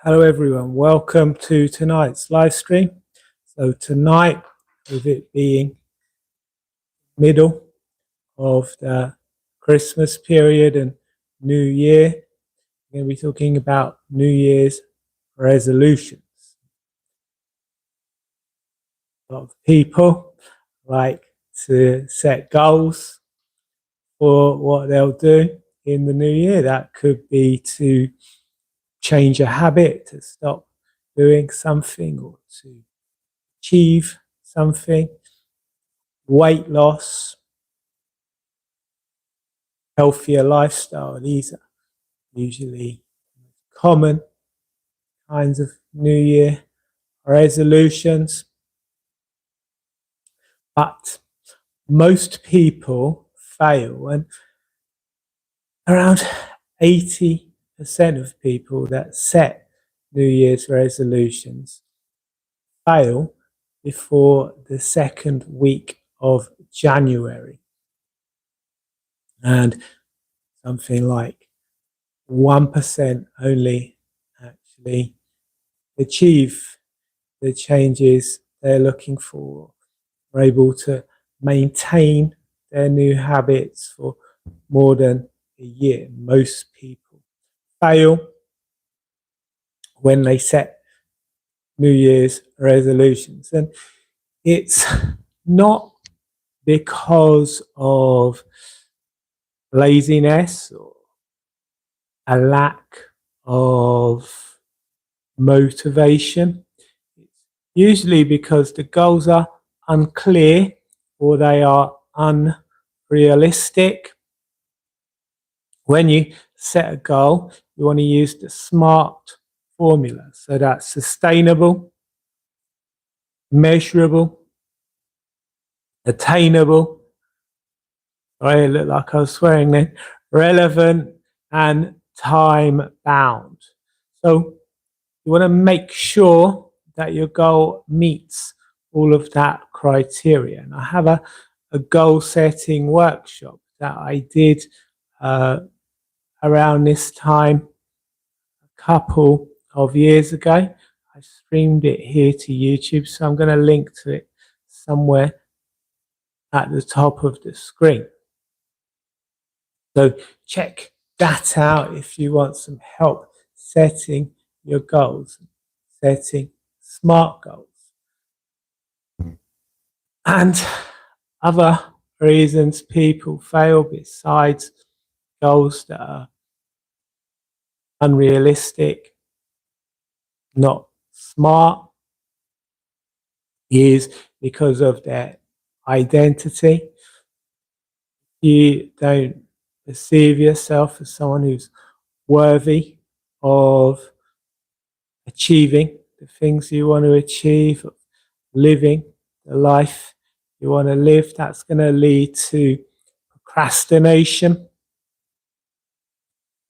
Hello everyone, welcome to tonight's live stream. So tonight, with it being middle of the Christmas period and New Year, we're going to be talking about New Year's resolutions. A lot of people like to set goals for what they'll do in the new year. That could be to change a habit, to stop doing something, or to achieve something, weight loss, healthier lifestyle. These are usually common kinds of New Year resolutions. But most people fail, and around 80% of people that set New Year's resolutions fail before the second week of January. And something like 1% only actually achieve the changes they're looking for, are able to maintain their new habits for more than a year. Most people fail when they set New Year's resolutions. And it's not because of laziness or a lack of motivation. It's usually because the goals are unclear or they are unrealistic. When you set a goal, you want to use the SMART formula. So that's sustainable, measurable, attainable, sorry, it looked like I was swearing then, relevant, and time bound. So you want to make sure that your goal meets all of that criteria. And I have a goal setting workshop that I did around this time a couple of years ago. I streamed it here to YouTube, so I'm going to link to it somewhere at the top of the screen. So check that out if you want some help setting your goals, setting SMART goals. And other reasons people fail besides goals that are unrealistic, not smart, is because of their identity. You don't perceive yourself as someone who's worthy of achieving the things you want to achieve, of living the life you want to live. That's going to lead to procrastination,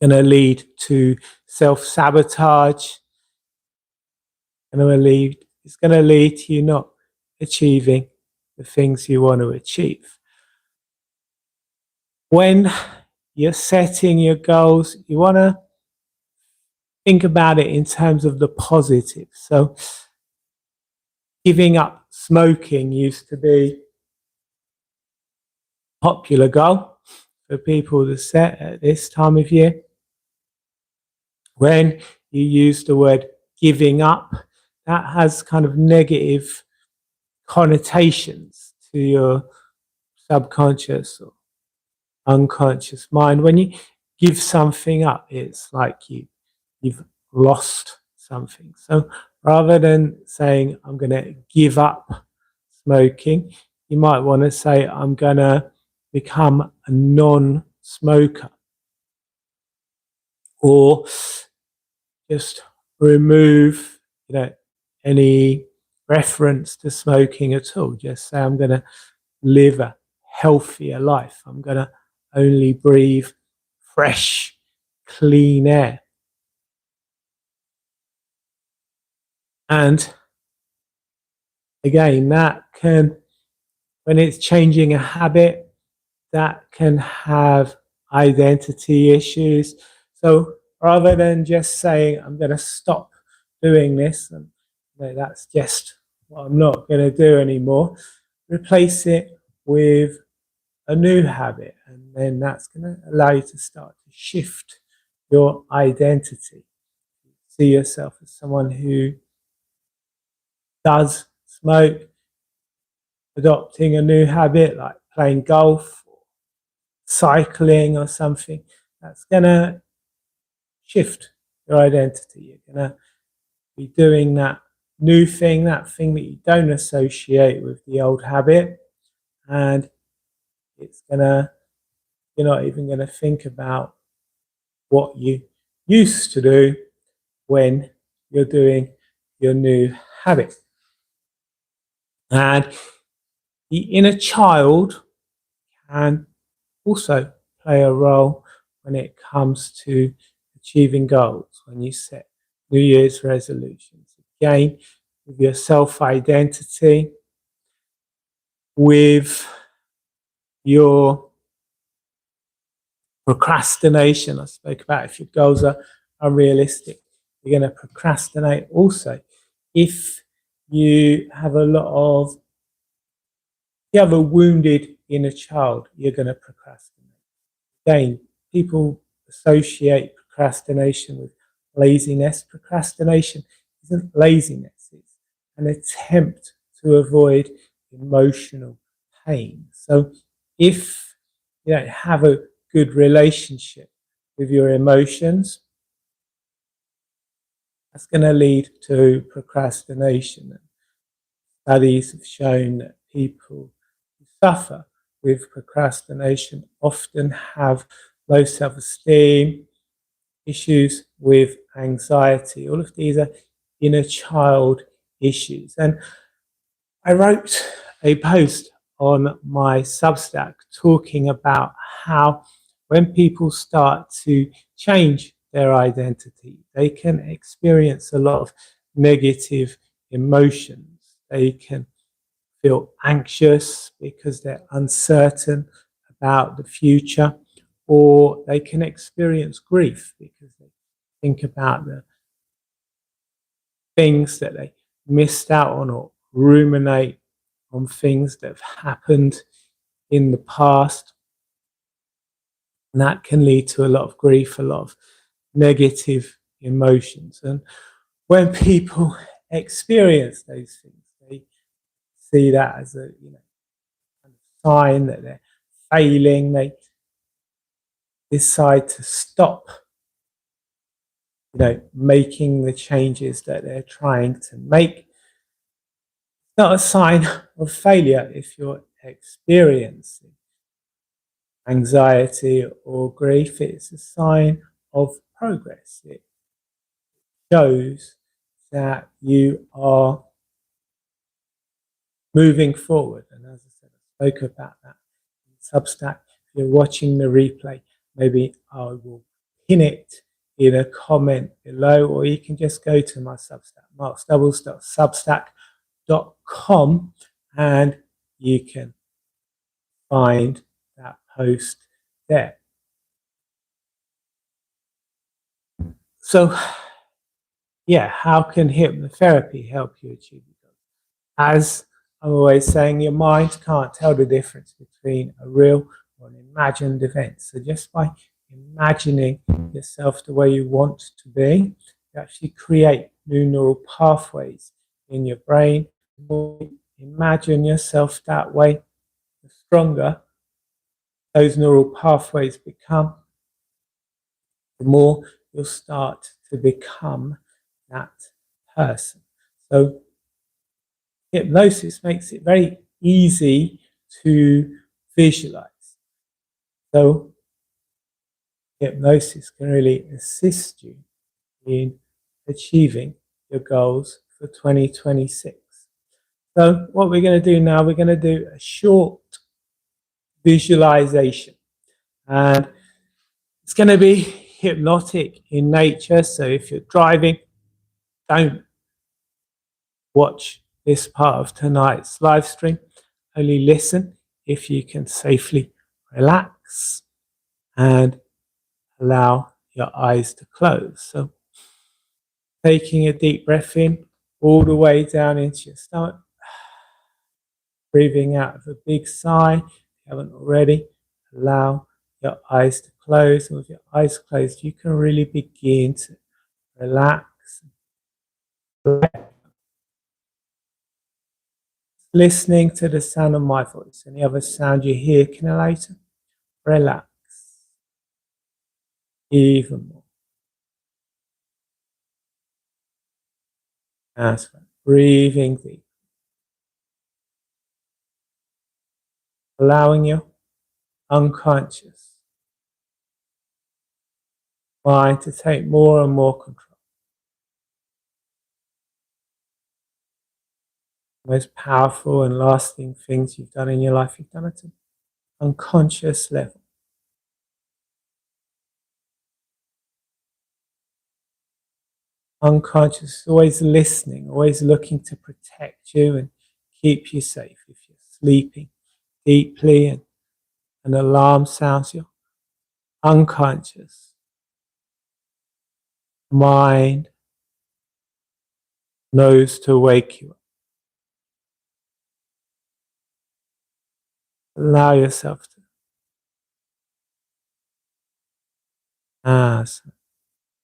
going to lead to self-sabotage, it's going to lead to you not achieving the things you want to achieve. When you're setting your goals, you want to think about it in terms of the positive. So giving up smoking used to be a popular goal for people to set at this time of year. When you use the word giving up, that has kind of negative connotations to your subconscious or unconscious mind. When you give something up, it's like you've lost something. So rather than saying, I'm going to give up smoking, you might want to say, I'm going to become a non-smoker. Or just remove, any reference to smoking at all. Just say, I'm going to live a healthier life. I'm going to only breathe fresh, clean air. And again, that can, when it's changing a habit, that can have identity issues. So rather than just saying, I'm going to stop doing this, and that's just what I'm not going to do anymore. Replace it with a new habit, and then that's going to allow you to start to shift your identity. See yourself as someone who does smoke, adopting a new habit like playing golf or cycling or something. That's going to shift your identity. You're going to be doing that new thing, that thing that you don't associate with the old habit, and you're not even going to think about what you used to do when you're doing your new habit. And the inner child can also play a role when it comes to achieving goals, when you set New Year's resolutions. Again, with your self-identity, with your procrastination. I spoke about if your goals are unrealistic, you're going to procrastinate also. If you have you have a wounded inner child, you're going to procrastinate. Again, people associate procrastination with laziness. Procrastination isn't laziness, it's an attempt to avoid emotional pain. So if you don't have a good relationship with your emotions, that's going to lead to procrastination. Studies have shown that people who suffer with procrastination often have low self-esteem, issues with anxiety. All of these are inner child issues. And I wrote a post on my Substack talking about how when people start to change their identity, they can experience a lot of negative emotions. They can feel anxious because they're uncertain about the future, or they can experience grief because they think about the things that they missed out on or ruminate on things that have happened in the past. And that can lead to a lot of grief, a lot of negative emotions. And when people experience those things, they see that as a kind of sign that they're failing. They decide to stop making the changes that they're trying to make. Not a sign of failure if you're experiencing anxiety or grief. It's a sign of progress. It shows that you are moving forward. And as I said, I spoke about that in Substack. If you're watching the replay, maybe I will pin it in a comment below, or you can just go to my Substack, markstubbles.substack.com, and you can find that post there. So, how can hypnotherapy help you achieve your goals? As I'm always saying, your mind can't tell the difference between a real or an imagined event. So just by imagining yourself the way you want to be, you actually create new neural pathways in your brain. The more you imagine yourself that way, the stronger those neural pathways become, the more you'll start to become that person. So hypnosis makes it very easy to visualize. So hypnosis can really assist you in achieving your goals for 2026. So what we're going to do now, we're going to do a short visualization. And it's going to be hypnotic in nature. So if you're driving, don't watch this part of tonight's live stream. Only listen if you can safely relax and allow your eyes to close. So Taking a deep breath in all the way down into your stomach. Breathing out with a big sigh. If you haven't already, allow your eyes to close. And with your eyes closed, you can really begin to relax. Listening to the sound of my voice. Any other sound you hear, can you later relax even more. That's right. Breathing deep. Allowing your unconscious mind to take more and more control. The most powerful and lasting things you've done in your life, you've done at an unconscious level. Unconscious, always listening, always looking to protect you and keep you safe. If you're sleeping deeply and an alarm sounds, your unconscious mind knows to wake you up. Allow yourself to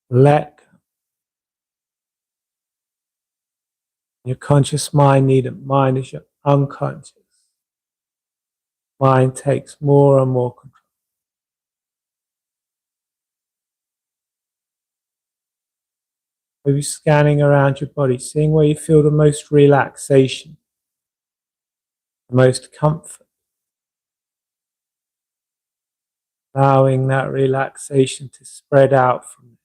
let go. Your conscious mind needn't mind as your unconscious mind takes more and more control. Maybe scanning around your body, seeing where you feel the most relaxation, the most comfort. Allowing that relaxation to spread out from you.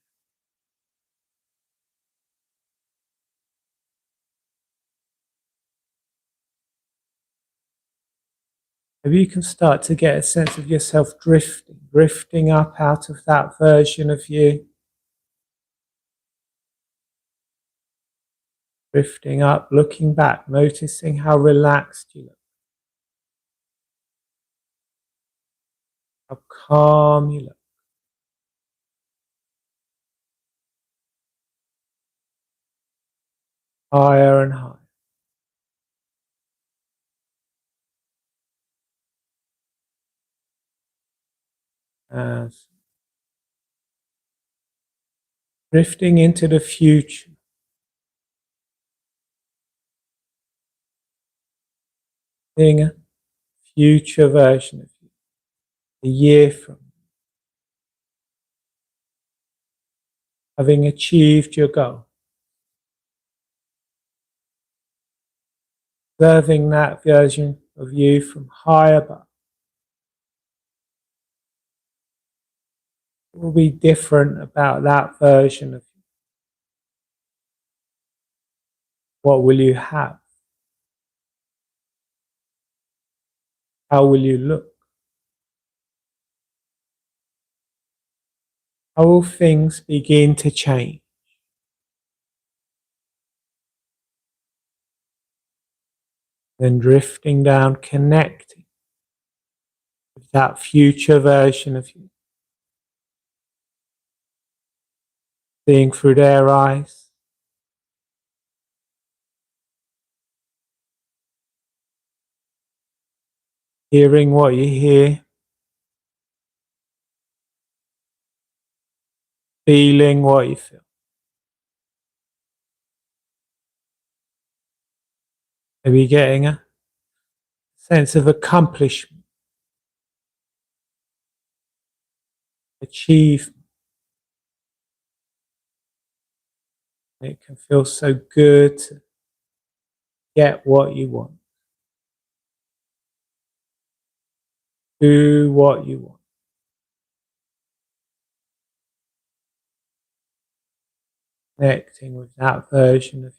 Maybe you can start to get a sense of yourself drifting up out of that version of you. Drifting up, looking back, noticing how relaxed you look. How calm you look. Higher and higher. As drifting into the future. Seeing a future version of you. A year from now. Having achieved your goal. Observing that version of you from high above. What will be different about that version of you? What will you have? How will you look? How will things begin to change? Then drifting down, connecting with that future version of you. Seeing through their eyes. Hearing what you hear. Feeling what you feel. Maybe getting a sense of accomplishment, achievement. It can feel so good to get what you want. Do what you want. Connecting with that version of you.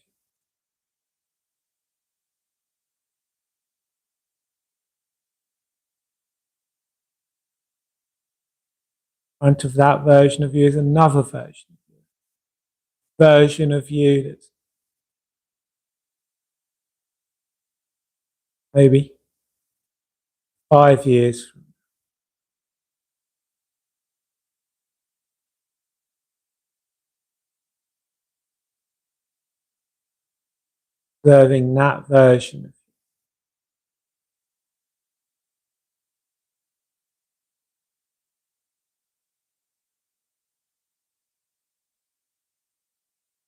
In front of that version of you is another version of you. Version of you that's maybe 5 years from now. observing that version of you.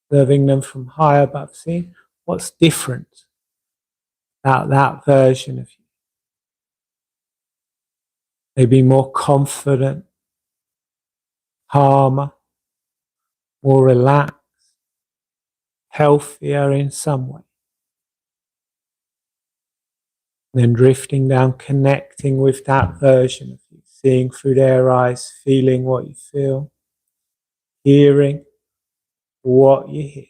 Observing them from high above, seeing what's different about that version of you. Maybe more confident, calmer, more relaxed, healthier in some way. Then drifting down, connecting with that version of you, seeing through their eyes, feeling what you feel, hearing what you hear.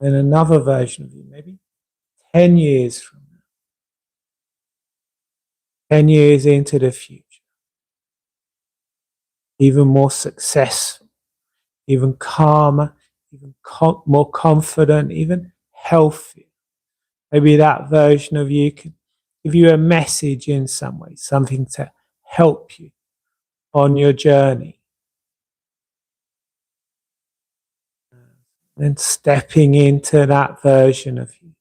Then another version of you, maybe 10 years from now, 10 years into the future, even more successful, even calmer, even more confident, even healthier. Maybe that version of you can give you a message in some way, something to help you on your journey. And stepping into that version of you,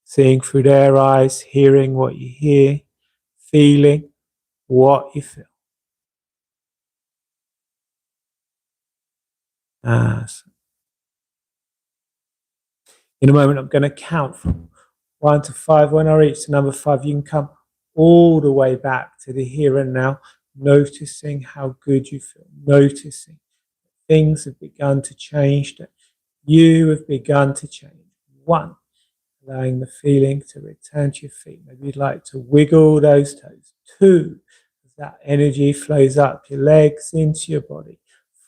seeing through their eyes, hearing what you hear, feeling what you feel. So in a moment, I'm going to count from 1 to 5. When I reach the number 5, you can come all the way back to the here and now, noticing how good you feel, noticing things have begun to change, that you have begun to change. 1, allowing the feeling to return to your feet. Maybe you'd like to wiggle those toes. 2, as that energy flows up your legs into your body.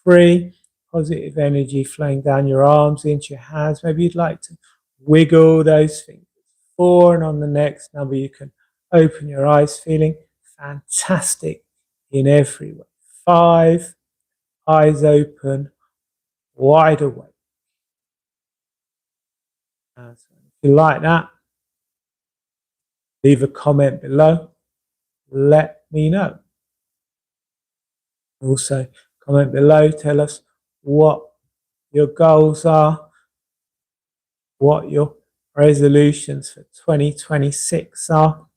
3, positive energy flowing down your arms into your hands. Maybe you'd like to wiggle those fingers. 4, and on the next number you can open your eyes, feeling fantastic in every way. 5, eyes open, wide awake. So if you like that, leave a comment below. Let me know. Also, comment below, tell us what your goals are, what your resolutions for 2026 are.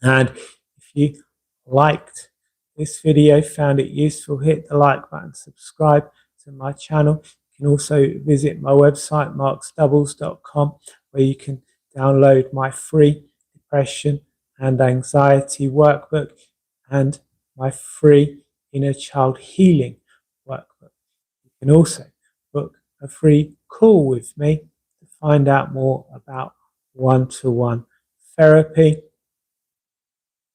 And if you liked this video, found it useful, hit the like button, subscribe to my channel. You can also visit my website, markstubbles.com, where you can download my free depression and anxiety workbook and my free inner child healing workbook. You can also book a free call with me to find out more about one-to-one therapy.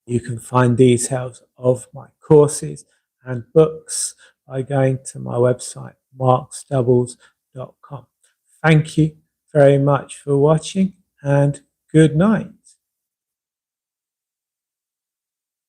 You can find details of my courses and books by going to my website, markstubbles.com. Thank you very much for watching, and good night.